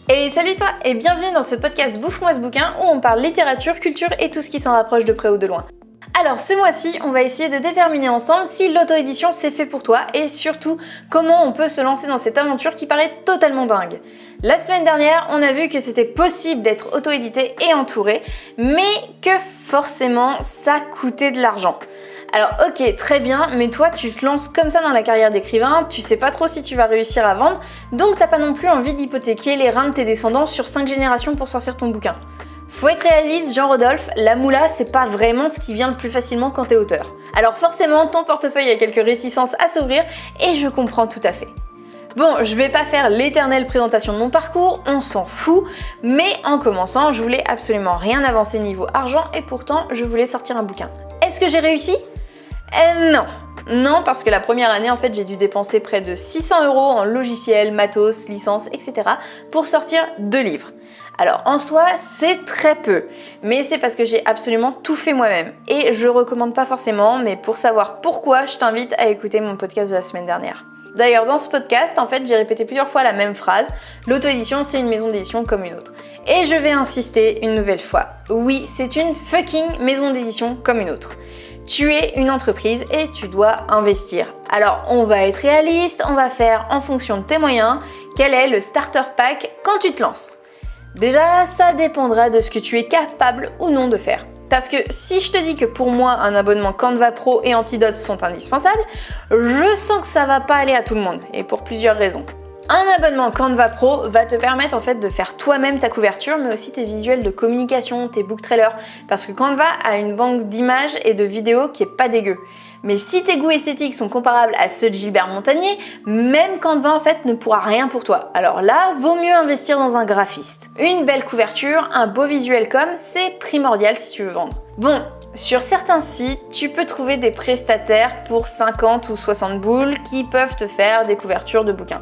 Et salut toi et bienvenue dans ce podcast Bouffe-moi ce bouquin où on parle littérature, culture et tout ce qui s'en rapproche de près ou de loin. Alors ce mois-ci, on va essayer de déterminer ensemble si l'auto-édition c'est fait pour toi et surtout comment on peut se lancer dans cette aventure qui paraît totalement dingue. La semaine dernière, on a vu que c'était possible d'être auto-édité et entouré, mais que forcément ça coûtait de l'argent. Alors ok, très bien, mais toi tu te lances comme ça dans la carrière d'écrivain, tu sais pas trop si tu vas réussir à vendre, donc t'as pas non plus envie d'hypothéquer les reins de tes descendants sur 5 générations pour sortir ton bouquin. Faut être réaliste, Jean-Rodolphe, la moula c'est pas vraiment ce qui vient le plus facilement quand t'es auteur. Alors forcément, ton portefeuille a quelques réticences à s'ouvrir et je comprends tout à fait. Bon, je vais pas faire l'éternelle présentation de mon parcours, on s'en fout, mais en commençant, je voulais absolument rien avancer niveau argent et pourtant je voulais sortir un bouquin. Est-ce que j'ai réussi ? Non, parce que la première année, en fait, j'ai dû dépenser près de 600 € en logiciels, matos, licences, etc. pour sortir 2 livres. Alors en soi, c'est très peu, mais c'est parce que j'ai absolument tout fait moi-même. Et je recommande pas forcément, mais pour savoir pourquoi, je t'invite à écouter mon podcast de la semaine dernière. D'ailleurs, dans ce podcast, en fait, j'ai répété plusieurs fois la même phrase, l'auto-édition, c'est une maison d'édition comme une autre. Et je vais insister une nouvelle fois. Oui, c'est une fucking maison d'édition comme une autre. Tu es une entreprise et tu dois investir. Alors, on va être réaliste, on va faire en fonction de tes moyens, quel est le starter pack quand tu te lances. Déjà, ça dépendra de ce que tu es capable ou non de faire. Parce que si je te dis que pour moi, un abonnement Canva Pro et Antidote sont indispensables, je sens que ça va pas aller à tout le monde, et pour plusieurs raisons. Un abonnement Canva Pro va te permettre en fait de faire toi-même ta couverture, mais aussi tes visuels de communication, tes book trailers, parce que Canva a une banque d'images et de vidéos qui est pas dégueu. Mais si tes goûts esthétiques sont comparables à ceux de Gilbert Montagnier, même Canva en fait ne pourra rien pour toi. Alors là, vaut mieux investir dans un graphiste. Une belle couverture, un beau visuel com, c'est primordial si tu veux vendre. Bon, sur certains sites, tu peux trouver des prestataires pour 50 ou 60 boules qui peuvent te faire des couvertures de bouquins.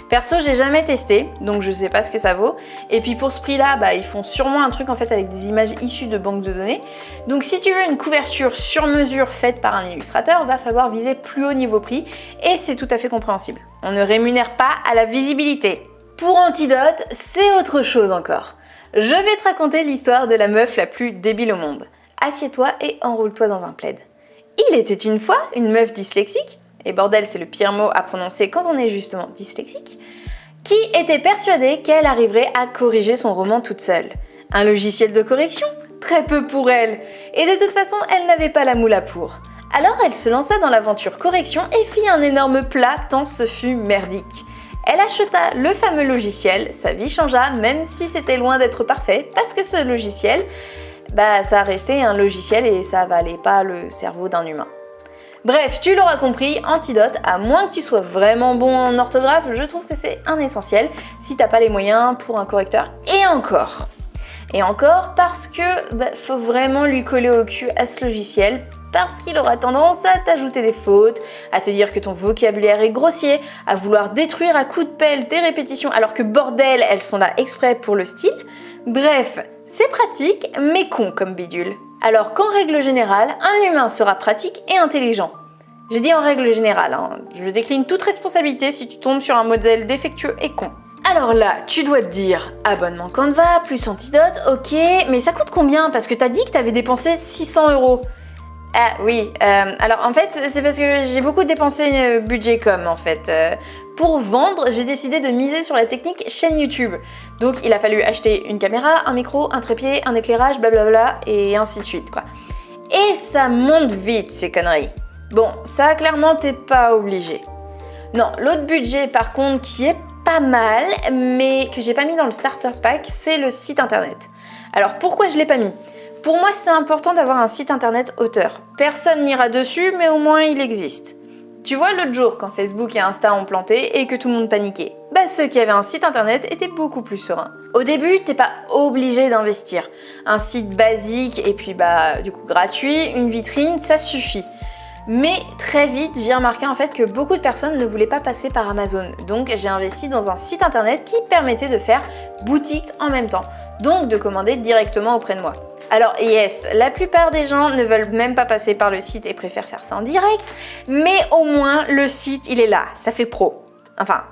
Perso, j'ai jamais testé, donc je sais pas ce que ça vaut. Et puis pour ce prix-là, ils font sûrement un truc en fait avec des images issues de banques de données. Donc si tu veux une couverture sur mesure faite par un illustrateur, va falloir viser plus haut niveau prix et c'est tout à fait compréhensible. On ne rémunère pas à la visibilité. Pour Antidote, c'est autre chose encore. Je vais te raconter l'histoire de la meuf la plus débile au monde. Assieds-toi et enroule-toi dans un plaid. Il était une fois une meuf dyslexique, et bordel c'est le pire mot à prononcer quand on est justement dyslexique, qui était persuadée qu'elle arriverait à corriger son roman toute seule. Un logiciel de correction ? Très peu pour elle. Et de toute façon, elle n'avait pas la moula pour. Alors elle se lança dans l'aventure correction et fit un énorme plat tant ce fut merdique. Elle acheta le fameux logiciel, sa vie changea même si c'était loin d'être parfait, parce que ce logiciel, ça restait un logiciel et ça valait pas le cerveau d'un humain. Bref, tu l'auras compris, Antidote, à moins que tu sois vraiment bon en orthographe, je trouve que c'est un essentiel si t'as pas les moyens pour un correcteur. Et encore parce que faut vraiment lui coller au cul à ce logiciel parce qu'il aura tendance à t'ajouter des fautes, à te dire que ton vocabulaire est grossier, à vouloir détruire à coups de pelle tes répétitions alors que bordel, elles sont là exprès pour le style. Bref, c'est pratique mais con comme bidule. Alors qu'en règle générale, un humain sera pratique et intelligent. J'ai dit en règle générale, je décline toute responsabilité si tu tombes sur un modèle défectueux et con. Alors là, tu dois te dire, abonnement Canva plus Antidote, ok, mais ça coûte combien ? Parce que t'as dit que t'avais dépensé 600 €. Ah oui, alors en fait, c'est parce que j'ai beaucoup dépensé budget com en fait. Pour vendre, j'ai décidé de miser sur la technique chaîne YouTube. Donc il a fallu acheter une caméra, un micro, un trépied, un éclairage, blablabla, et ainsi de suite quoi. Et ça monte vite ces conneries. Bon, ça clairement t'es pas obligé. Non, l'autre budget par contre qui est pas mal, mais que j'ai pas mis dans le starter pack, c'est le site internet. Alors pourquoi je l'ai pas mis ? Pour moi, c'est important d'avoir un site internet auteur. Personne n'ira dessus, mais au moins il existe. Tu vois l'autre jour, quand Facebook et Insta ont planté et que tout le monde paniquait, ceux qui avaient un site internet étaient beaucoup plus sereins. Au début, t'es pas obligé d'investir. Un site basique et puis du coup gratuit, une vitrine, ça suffit. Mais très vite, j'ai remarqué en fait que beaucoup de personnes ne voulaient pas passer par Amazon. Donc j'ai investi dans un site internet qui permettait de faire boutique en même temps. Donc de commander directement auprès de moi. Alors yes, la plupart des gens ne veulent même pas passer par le site et préfèrent faire ça en direct. Mais au moins, le site, il est là. Ça fait pro. Enfin,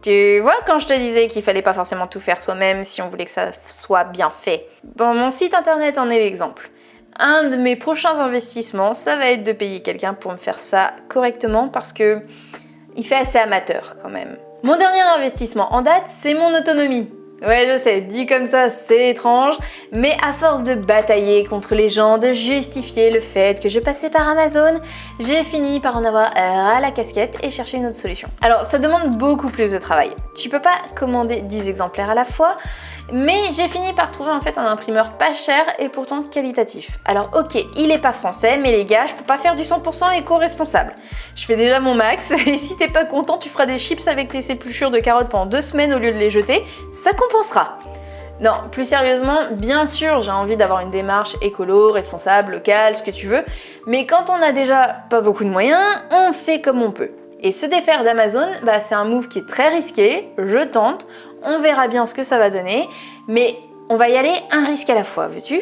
Tu vois quand je te disais qu'il fallait pas forcément tout faire soi-même si on voulait que ça soit bien fait. Bon, mon site internet en est l'exemple. Un de mes prochains investissements, ça va être de payer quelqu'un pour me faire ça correctement parce que il fait assez amateur quand même. Mon dernier investissement en date, c'est mon autonomie. Ouais, je sais, dit comme ça, c'est étrange, mais à force de batailler contre les gens, de justifier le fait que je passais par Amazon, j'ai fini par en avoir ras la casquette et chercher une autre solution. Alors, ça demande beaucoup plus de travail. Tu peux pas commander 10 exemplaires à la fois, mais j'ai fini par trouver en fait un imprimeur pas cher et pourtant qualitatif. Alors ok, il est pas français, mais les gars, je peux pas faire du 100% éco-responsable. Je fais déjà mon max, et si t'es pas content, tu feras des chips avec tes épluchures de carottes pendant 2 semaines au lieu de les jeter, ça compensera. Non, plus sérieusement, bien sûr, j'ai envie d'avoir une démarche écolo, responsable, locale, ce que tu veux, mais quand on a déjà pas beaucoup de moyens, on fait comme on peut. Et se défaire d'Amazon, c'est un move qui est très risqué, je tente, on verra bien ce que ça va donner, mais on va y aller un risque à la fois, veux-tu ?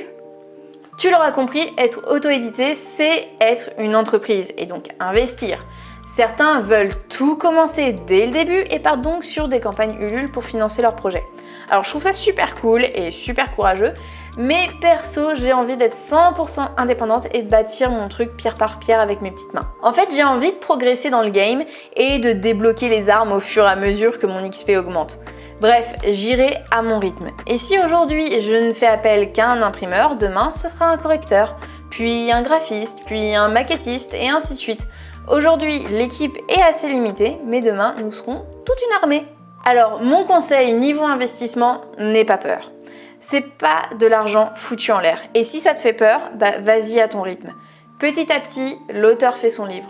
Tu l'auras compris, être auto-édité, c'est être une entreprise et donc investir. Certains veulent tout commencer dès le début et partent donc sur des campagnes Ulule pour financer leur projet. Alors je trouve ça super cool et super courageux, mais perso j'ai envie d'être 100% indépendante et de bâtir mon truc pierre par pierre avec mes petites mains. En fait j'ai envie de progresser dans le game et de débloquer les armes au fur et à mesure que mon XP augmente. Bref, j'irai à mon rythme. Et si aujourd'hui je ne fais appel qu'à un imprimeur, demain ce sera un correcteur, puis un graphiste, puis un maquettiste et ainsi de suite. Aujourd'hui, l'équipe est assez limitée, mais demain, nous serons toute une armée. Alors, mon conseil niveau investissement, n'aie pas peur. C'est pas de l'argent foutu en l'air. Et si ça te fait peur, vas-y à ton rythme. Petit à petit, l'auteur fait son livre.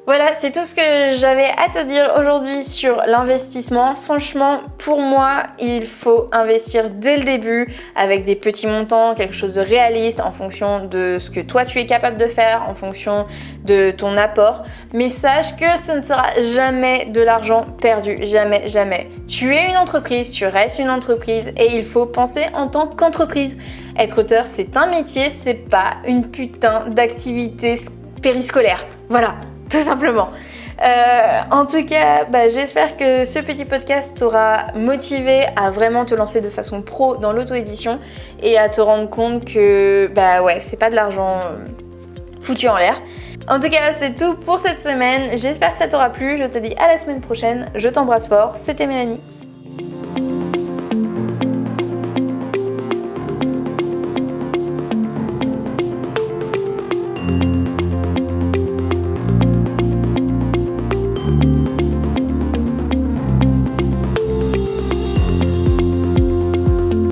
Voilà, c'est tout ce que j'avais à te dire aujourd'hui sur l'investissement. Franchement, pour moi, il faut investir dès le début avec des petits montants, quelque chose de réaliste en fonction de ce que toi tu es capable de faire, en fonction de ton apport. Mais sache que ce ne sera jamais de l'argent perdu, jamais, jamais. Tu es une entreprise, tu restes une entreprise et il faut penser en tant qu'entreprise. Être auteur, c'est un métier, c'est pas une putain d'activité périscolaire. Voilà. Tout simplement. En tout cas, j'espère que ce petit podcast t'aura motivé à vraiment te lancer de façon pro dans l'auto-édition et à te rendre compte que c'est pas de l'argent foutu en l'air. En tout cas, c'est tout pour cette semaine. J'espère que ça t'aura plu. Je te dis à la semaine prochaine. Je t'embrasse fort. C'était Mélanie.